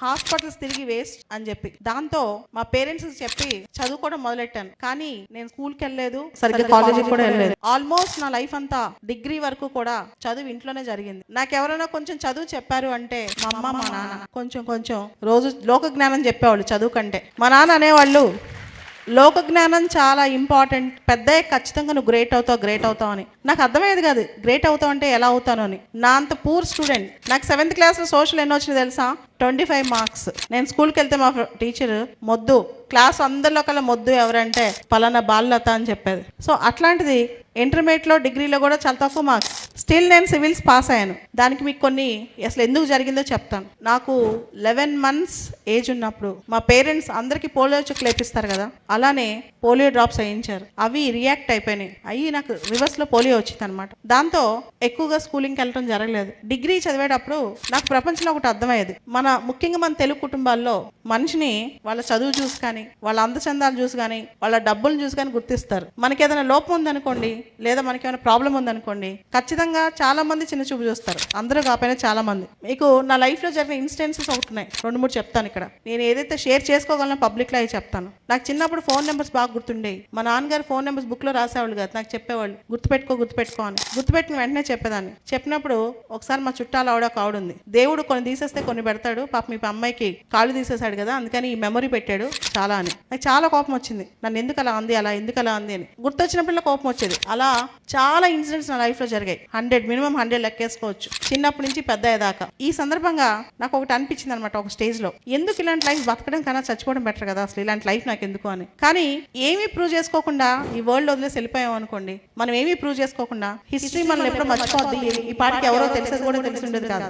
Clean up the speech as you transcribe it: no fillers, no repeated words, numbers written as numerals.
Hospitals తిరిగి waste అని చెప్పి దాంతో మా పేరెంట్స్ చెప్పి చదువుకోవడం మొదలెట్టాను. కానీ నేను స్కూల్కి వెళ్ళలేదు, సరిగ్గా కాలేజీకి కూడా వెళ్ళలేదు. ఆల్మోస్ట్ నా లైఫ్ అంతా డిగ్రీ వరకు కూడా చదువు ఇంట్లోనే జరిగింది. నాకు ఎవరైనా కొంచెం చదువు చెప్పారు అంటే మా అమ్మ మా నాన్న కొంచెం కొంచెం రోజు లోక జ్ఞానం చెప్పేవాళ్ళు చదువు కంటే. మా నాన్న అనేవాళ్ళు లోక జ్ఞానం చాలా ఇంపార్టెంట్, పెద్ద ఖచ్చితంగా నువ్వు గ్రేట్ అవుతావు అని. నాకు అర్థమయ్యేది కాదు గ్రేట్ అవుతావు అంటే ఎలా అవుతాను అని. నా అంత పూర్ స్టూడెంట్. నాకు 7th క్లాస్లో సోషల్ ఎన్ని వచ్చినాయి తెలుసా? 25 మార్క్స్. నేను స్కూల్కి వెళ్తే మా టీచర్ మొద్దు, క్లాస్ అందరిలో కల్లా మొద్దు ఎవరంటే పలానా బాలలత అని చెప్పేది. సో అట్లాంటిది ఇంటర్మీడియట్లో డిగ్రీలో కూడా చాలా తక్కువ మార్క్స్. స్టిల్ నేను సివిల్స్ పాస్ అయ్యాను. దానికి మీకు కొన్ని అసలు ఎందుకు జరిగిందో చెప్తాను. నాకు 11 months ఏజ్ ఉన్నప్పుడు మా పేరెంట్స్ అందరికీ పోలియో చుక్కలు వేపిస్తారు కదా, అలానే పోలియో డ్రాప్స్ వేయించారు. అవి రియాక్ట్ అయిపోయినాయి. నాకు రివర్స్లో పోలియో వచ్చింది అనమాట. దాంతో ఎక్కువగా స్కూలింగ్కి వెళ్ళడం జరగలేదు. డిగ్రీ చదివేటప్పుడు నాకు ప్రపంచంలో ఒకటి అర్థమయ్యేది. ముఖ్యంగా మన తెలుగు కుటుంబాల్లో మనిషిని వాళ్ళ చదువు చూసి కానీ, వాళ్ళ అందచందాలు చూసి కానీ, వాళ్ళ డబ్బులు చూసి కానీ గుర్తిస్తారు. మనకి ఏదైనా లోపం ఉందనుకోండి, లేదా మనకి ఏమైనా ప్రాబ్లం ఉందనుకోండి, ఖచ్చితంగా చాలా మంది చిన్న చూపు చూస్తారు. అందరూ కాకపోయినా చాలా మంది. మీకు నా లైఫ్లో జరిగిన ఇన్సిడెన్సెస్ ఒకటి ఉన్నాయి, 2-3 చెప్తాను ఇక్కడ. నేను ఏదైతే షేర్ చేసుకోగలనో పబ్లిక్లో అవి చెప్తాను. నాకు చిన్నప్పుడు ఫోన్ నెంబర్స్ బాగా గుర్తుండేవి. మా నాన్నగారు ఫోన్ నెంబర్స్ బుక్లో రాసేవాళ్ళు కాదు, నాకు చెప్పేవాళ్ళు గుర్తుపెట్టుకో అని. గుర్తుపెట్టిన వెంటనే చెప్పేదాన్ని. చెప్పినప్పుడు ఒకసారి మా చుట్టాలు ఆవిడ ఉంది. దేవుడు కొన్ని తీసేస్తే కొన్ని పెడతాడు. పాప మీ అమ్మాయికి కాళ్ళు తీసేశాడు కదా, అందుకని ఈ మెమరీ పెట్టాడు చాలా అని. నాకు చాలా కోపం వచ్చింది. నన్ను ఎందుకు అలా అంది అని గుర్తొచ్చినప్పుడు కోపం వచ్చేది. అలా చాలా ఇన్సిడెంట్స్ నా లైఫ్లో జరిగాయి. 100 మినిమం 100 లెక్కేసుకోవచ్చు, చిన్నప్పటి నుంచి పెద్ద అయ్యేదాకా. ఈ సందర్భంగా నాకు ఒకటి అనిపించింది అనమాట ఒక స్టేజ్లో, ఎందుకు ఇలాంటి లైఫ్ బతకడం కన్నా చచ్చిపోవడం బెటర్ కదా, అసలు ఇలాంటి లైఫ్ నాకు ఎందుకు అని. కానీ ఏమీ ప్రూవ్ చేసుకోకుండా ఈ వరల్డ్ వదిలేసి వెళ్ళిపోయాం అనుకోండి, మనం ఏమీ ప్రూవ్ చేసుకోకుండా హిస్టరీ మనల్ని ఎప్పుడో మర్చిపోద్ది. ఈ పాటికి ఎవరో తెలిసేది కూడా తెలిసి ఉండేది కాదు.